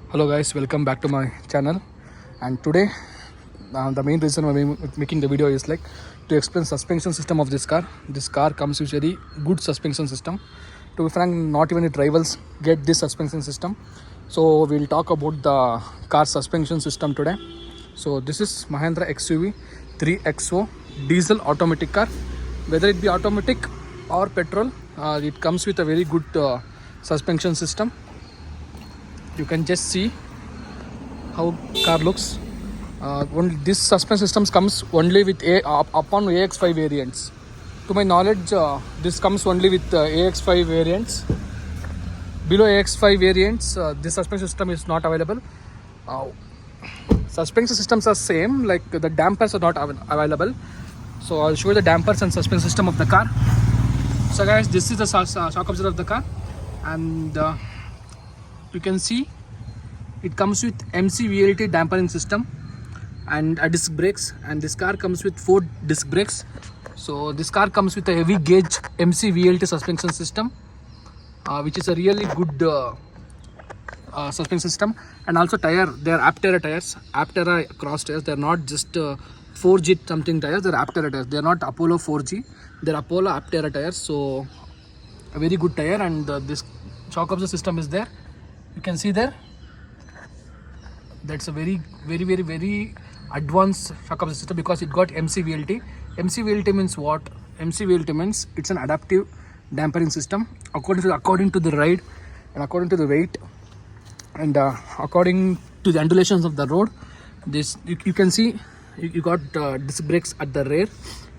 Hello guys, welcome back to my channel. And today, the main reason I'm making the video is like to explain suspension system of this car. This car comes with very good suspension system. To be frank, not even the rivals get this suspension system. So we'll talk about the car suspension system today. So this is Mahindra XUV 3XO diesel automatic car. Whether it be automatic or petrol, it comes with a very good suspension system. You can just see how car looks. This suspension systems comes only with upon AX5 variants. To my knowledge, this comes only with AX5 variants. Below AX5 variants, this suspension system is not available. Suspension systems are same, like the dampers are not available. So I'll show you the dampers and suspension system of the car. So guys, this is the shock absorber of the car, and you can see it comes with MCVLT dampering system and a disc brakes, and this car comes with 4 disc brakes. So this car comes with a heavy gauge MCVLT suspension system, which is a really good suspension system. And also tire, they are Aptera tires, Aptera cross tires. They are not just 4G something tires, they are Aptera tires. They are not Apollo 4G, they are Apollo Aptera tires. So a very good tire, and this shock absorber system is there. You can see there, that's a very advanced shock absorber system because it got MCVLT. MCVLT means what? MCVLT means it's an adaptive dampering system according to the ride and according to the weight and according to the undulations of the road. This you can see you got disc brakes at the rear,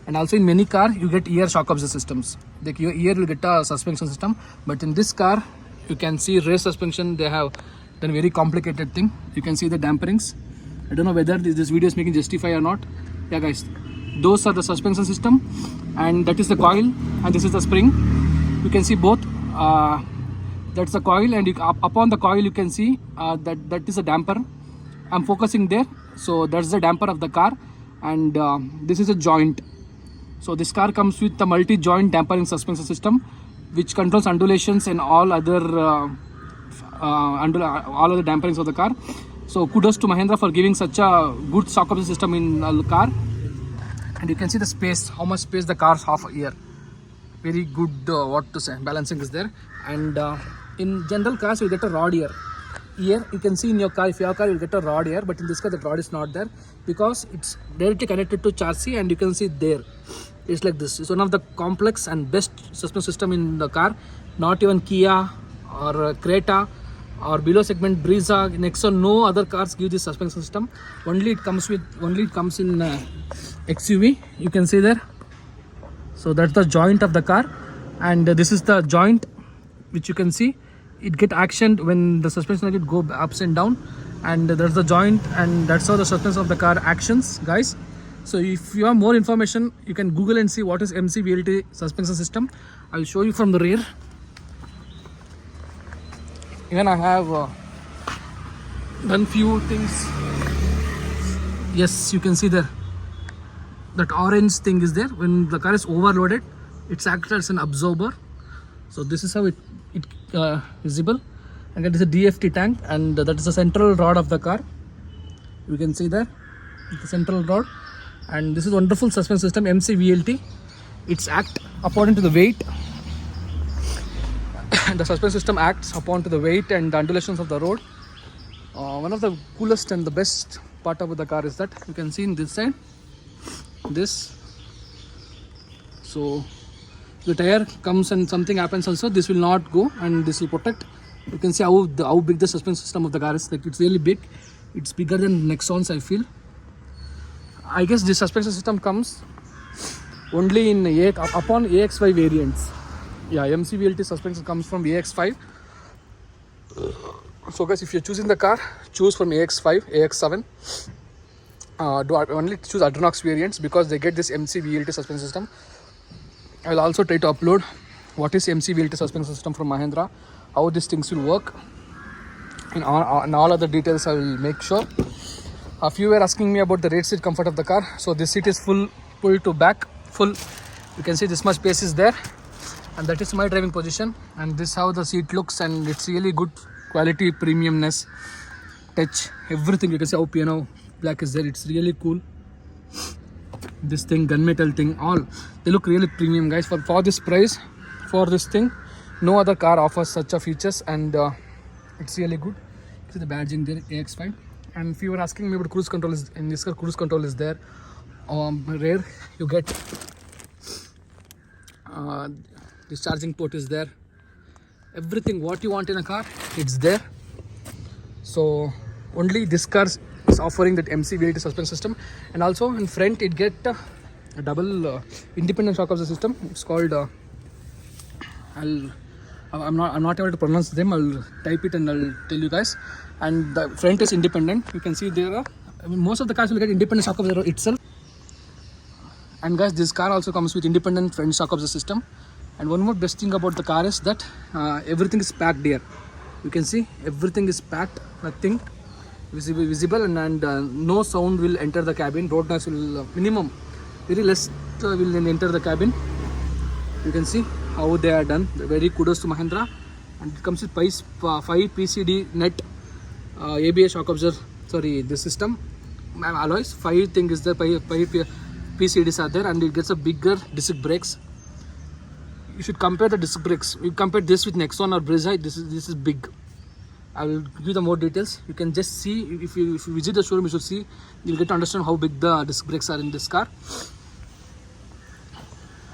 and also in many car you get ear shock absorber systems. Like your ear will get a suspension system, but in this car you can see rear suspension. They have done very complicated thing. You can see the damperings. I don't know whether this video is making justify or not. Yeah guys, those are the suspension system, and that is the coil, and this is the spring. You can see both. That's the coil, and upon the coil you can see that is a damper. I'm focusing there. So that's the damper of the car, and this is a joint. So this car comes with the multi-joint dampering suspension system, which controls undulations and all other damperings of the car. So kudos to Mahindra for giving such a good shock absorber system in a car. And you can see the space, how much space the cars have here. Very good, what to say, balancing is there. And in general cars you get a rod here. Here you can see in your car, if your car you'll get a rod here, but in this car the rod is not there because it's directly connected to chassis, and you can see there it's like this. It's one of the complex and best suspension system in the car. Not even Kia or Creta or below segment Brezza, Nexon, no other cars give this suspension system. Only it comes in XUV. You can see there. So that's the joint of the car, and this is the joint which you can see it get actioned when the suspension get go ups and down, and that's the joint, and that's how the suspension of the car actions, guys. So if you have more information, you can Google and see what is MCVLT suspension system. I'll show you from the rear. Even I have done few things. Yes, you can see there. That orange thing is there. When the car is overloaded, it's acted as an absorber. So this is how it visible. And that is a DFT tank, and that is the central rod of the car. You can see there, the central rod. And this is wonderful suspension system, MCVLT. It's act according to the weight. The suspension system acts upon to the weight and the undulations of the road. One of the coolest and the best part of the car is that you can see in this side, this. So the tire comes and something happens also, this will not go, and this will protect. You can see how big the suspension system of the car is. Like it's really big. It's bigger than Nexons, I feel. I guess this suspension system comes only in upon AX5 variants. Yeah, MCVLT suspension comes from AX5. So guys, if you're choosing the car, choose from AX5, AX7. Do only choose Adrenox variants because they get this MCVLT suspension system. I'll also try to upload what is MCVLT suspension system from Mahindra, how these things will work, and all other details I will make sure. A few were asking me about the rear seat comfort of the car. So this seat is full to back, full. You can see this much space is there, and that is my driving position, and this is how the seat looks, and it's really good quality premiumness. touch, everything. You can see how piano black is there. It's really cool. This thing, gunmetal thing, all they look really premium, guys. For this price, for this thing, no other car offers such a features, and it's really good. See the badging there, AX5. And if you were asking me about cruise control, is in this car cruise control is there. Rear you get this charging port is there. Everything what you want in a car, it's there. So only this car is offering that MCVLT suspension system, and also in front it get a double independent shock absorber system. It's called I'm not able to pronounce them. I'll type it and I'll tell you guys. And the front is independent. You can see there most of the cars will get independent shock absorber itself. And guys, this car also comes with independent front shock absorber system. And one more best thing about the car is that everything is packed here. You can see everything is packed, nothing visible, and no sound will enter the cabin. Road noise will minimum, very less will enter the cabin. You can see how they are done. Very kudos to Mahindra. And it comes with 5 PCD net ABS shock absorber. Sorry, this system alloys. 5 thing is there. 5 PCDs are there, and it gets a bigger disc brakes. You should compare the disc brakes. You compare this with Nexon or Brezza. This is big. I will give you the more details. You can just see if you visit the showroom. You should see. You'll get to understand how big the disc brakes are in this car.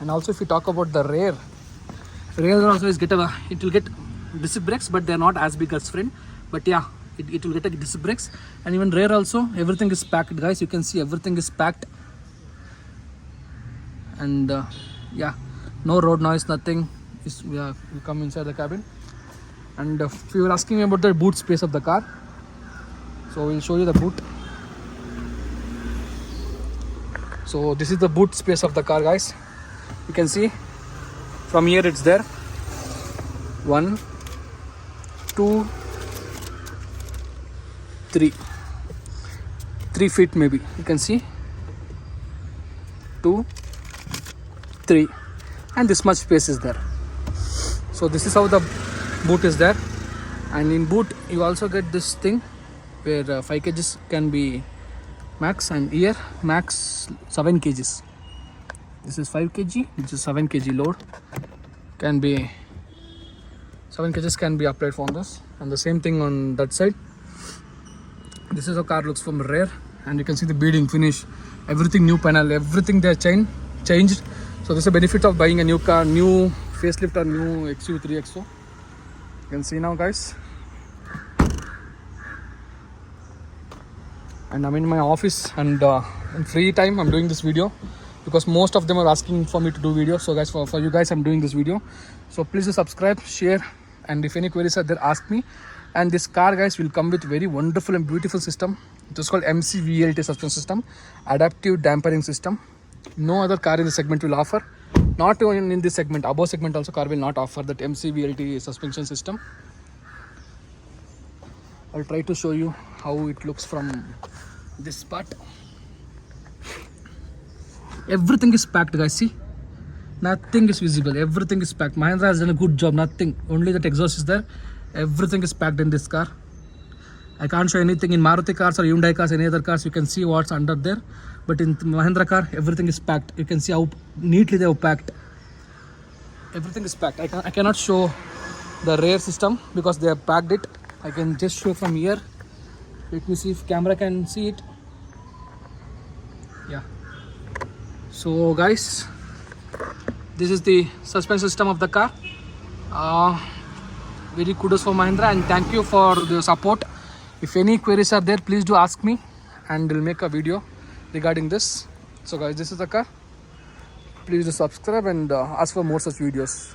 And also, if you talk about the rear also is it will get disc brakes, but they are not as big as front. But yeah, it will get a disc brakes. And even rear also, everything is packed, guys. You can see everything is packed. And yeah, no road noise, nothing. You come inside the cabin. And if you were asking me about the boot space of the car, so we'll show you the boot. So this is the boot space of the car, guys. You can see from here it's there. 1, 2, 3. 3 feet maybe. You can see 2, 3, and this much space is there. So this is how the boot is there. And in boot you also get this thing where 5 kgs can be max, and here max 7 kgs. This is 5 kg, which is 7 kg load. Can be 7 kgs can be applied from this, and the same thing on that side. This is how car looks from rear, and you can see the beading finish, everything new panel, everything they changed. So this is a benefit of buying a new car, new facelift or new XUV3 XO. You can see now, guys. And I'm in my office, and in free time I'm doing this video because most of them are asking for me to do videos. So guys, for you guys I'm doing this video. So please do subscribe, share, and if any queries are there, ask me. And this car, guys, will come with very wonderful and beautiful system. It is called MCVLT suspension system, adaptive dampering system. No other car in the segment will offer. Not even in this segment, above segment also car will not offer that MCVLT suspension system. I'll try to show you how it looks from this part. Everything is packed, guys. See, nothing is visible. Everything is packed. Mahindra has done a good job. Nothing. Only that exhaust is there. Everything is packed in this car. I can't show anything in Maruti cars or Hyundai cars, any other cars. You can see what's under there. But in Mahindra car, everything is packed. You can see how neatly they have packed. Everything is packed. I cannot show the rear system because they have packed it. I can just show from here. Let me see if camera can see it. Yeah. So guys, this is the suspension system of the car. Very kudos for Mahindra, and thank you for the support. If any queries are there, please do ask me, and we'll make a video regarding this. So guys, this is the car. Please do subscribe and ask for more such videos.